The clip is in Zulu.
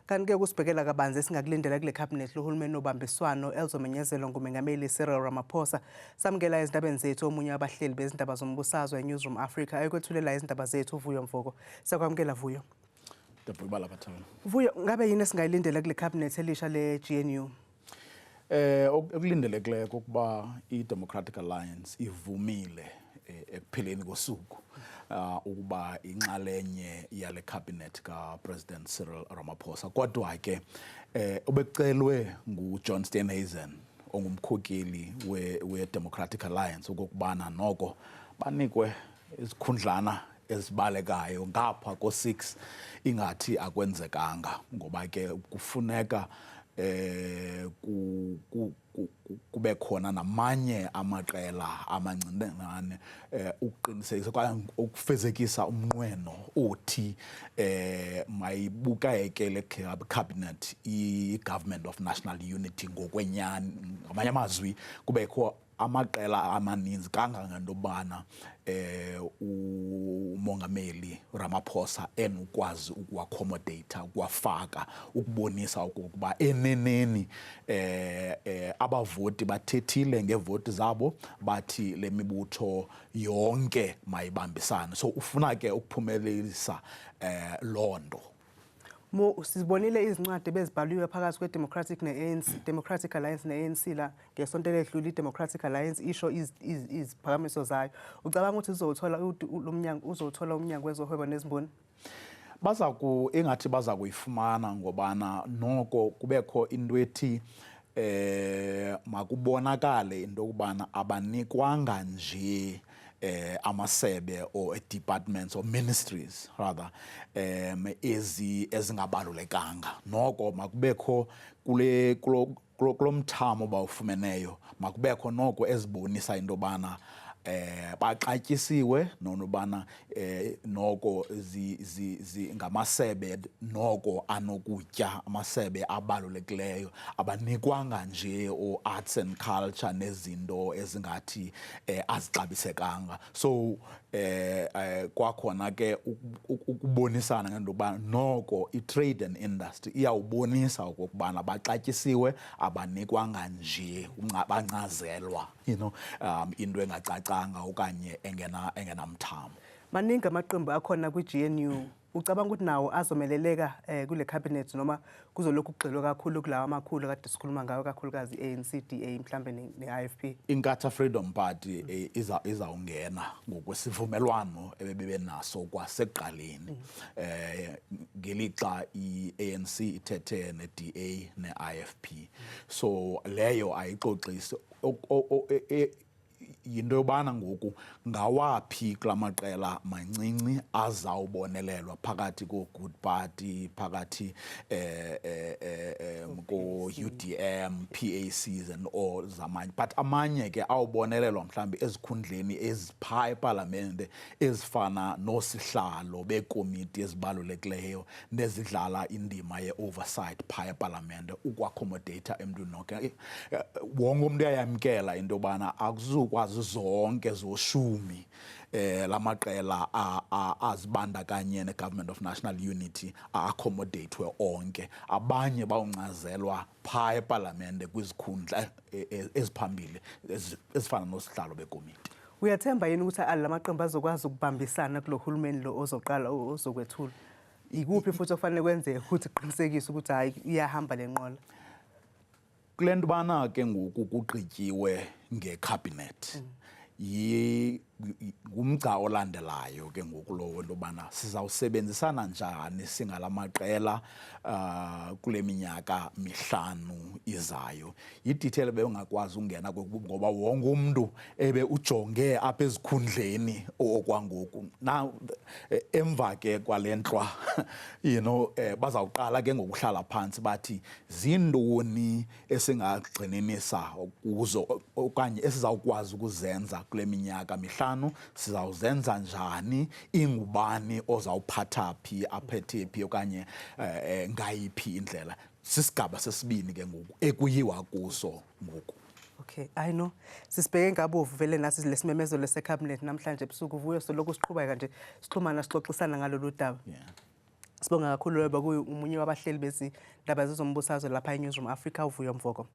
Kanti-ke kusibhekela kabanzi esingakulindela kule cabinet lohulumeni obambiswano elizomenyezelwa nguMengameli Cyril Ramaphosa. Samukela ezindabeni zethu omunye wabahleli bezindaba zombusazwe eNewsroom Africa ekwethulela izindaba zethu uVuyo Mvoko. Sakwamukela Vuyo. Vuyo, ngabe yini esingayilindela kule cabinet elisha le-GNU? Okulindelekileyo ukuba i-Democratic Alliance ivumile ekupheleni kosuku ukuba inxalenye yale cabinet ka-President Cyril Ramaphosa. Kodwa ke obekucelwe nguJohn Steenhuisen ongumkhokeli we-Democratic Alliance ukubana noko banikwe izikhundlana ezibalekayo ngapha ko-6 ingathi akwenzekanga ngoba ke kufuneka kube khona namanye amaqela amancinane ukuqinisekisa kwaye ukufezekisa umnqweno othi mayibukeke le cabinet i-Government of National Unity ngokwenyani. Ngamanye amazwi kubekho amaqela amaninzi kangangentobana umongameli Ramaphosa enukwazi ukuaccommodate ukuwafaka ukubonisa ukuba eneneni abavoti bathethile ngevoti zabo bathi le mibutho yonke mayibambisane. So ufuna ke ukuphumelelisa londo. Sibonile izincwadi bezibhaliwe phakathi kwe-Democratic Alliance ne-ANC la ngesonto eledlule. i-Democratic Alliance isho iziphakamiso zayo. Ucabanga ukuthi uzothola umnyango wezohwebo nezimboni? Engathi baza kuyifumana ngobana noko kubekho into ethi makubonakale into yokubana abanikwanga nje amasebe or departments or ministries rather ezingabalulekanga. Noko makubekho kulo mthamo bawufumeneyo makubekho noko ezibonisa into yobana baxatyisiwe nonobana noko ngamasebe noko anokutya amasebe abalulekileyo abanikwanga nje o-arts and culture nezinto ezingathi azixabisekanga. So kwakhona ke ukubonisana ngento yokuba noko i-trade and industry iyawubonisa okokubana baxatyisiwe abanikwanga nje bancazelwa into engacacanga okanye engenamthamo. Maningi amaqembu akhona kwi-GNU. Ucabanga ukuthi nawo azomeleleka kule cabinet noma kuzolokhu kugxilwe kakhulu kulawa amakhulu kade sikhuluma ngayo kakhulukazi i-ANC-DA mhlambe ne-IFP? Inkatha Freedom Party izawungena ngokwesivumelwano ebebenaso kwasekuqaleni ngelixa i-ANC ithethe ne-DA ne-IFP. So leyo ayixoxisi yinto yobana ngoku ngawaphi kula maqela mancinci azawubonelelwa phakathi ko-Good Party, phakathi ko-UDM, PACs and all zamanye. But amanye ke awubonelelwa mhlambi ezikhundleni ezipha eParlamente ezifana nosihlalo bekomiti ezibalulekileyo nezidlala indima ye-oversight pha eParlamente ukuaccommodate emntwini nonke. Wonke umuntu uyayamkela into yobana akuzukwazi zonke zoshumi lamaqela azibandakanye ne-Government of National Unity accommodate onke. Abanye bawuncazelwa pha eParlamente kwizikhundla eziphambili ezifana nosihlalo bekomiti. Uyathemba yini ukuthi lamaqembu azokwazi ukubambisana kulo hulumeni lo ozoqala ozokwethula? Ikuphi futhi okufanele kwenzeke ukuthi kuqinisekise ukuthi hayi iyahamba lenqola? Kule nto bana ke ngoku kugqityiwe ngecabinet ngumgca olandelayo ke ngoku lowo into yobana sizawusebenzisana njani singalamaqela kule minyaka 5 izayo. Yidetail bengakwazi ungena ngoba wonke umuntu ebe ujonge apha ezikhundleni okwangoku. Now emva ke kwalenhlwa bazawuqala ke ngokuhlala phansi bathi zindoni esingagxininisa kuzo okanye esizawukwazi ukuzenza kule minyaka 5 sizawuzenza njani, ingubani ozawuphatha phi aphethe phi okanye ngayiphi indlela. Sisigaba sesibini ke ngoku ekuyiwa kuso ngoku. Okay, I know. Sisibheke ngabovu vele nasi lesimemezelo lecabinet namhlanje ebusuku Vuyo soloko siqhubeka nje sixhumana sixoxisana ngalolu daba. Yeah. Sibonga kakhulu loyo bekuyi umunye wabahleli bezindaba zezombusazwe lapha eNewsroom Africa uVuyo Mvoko.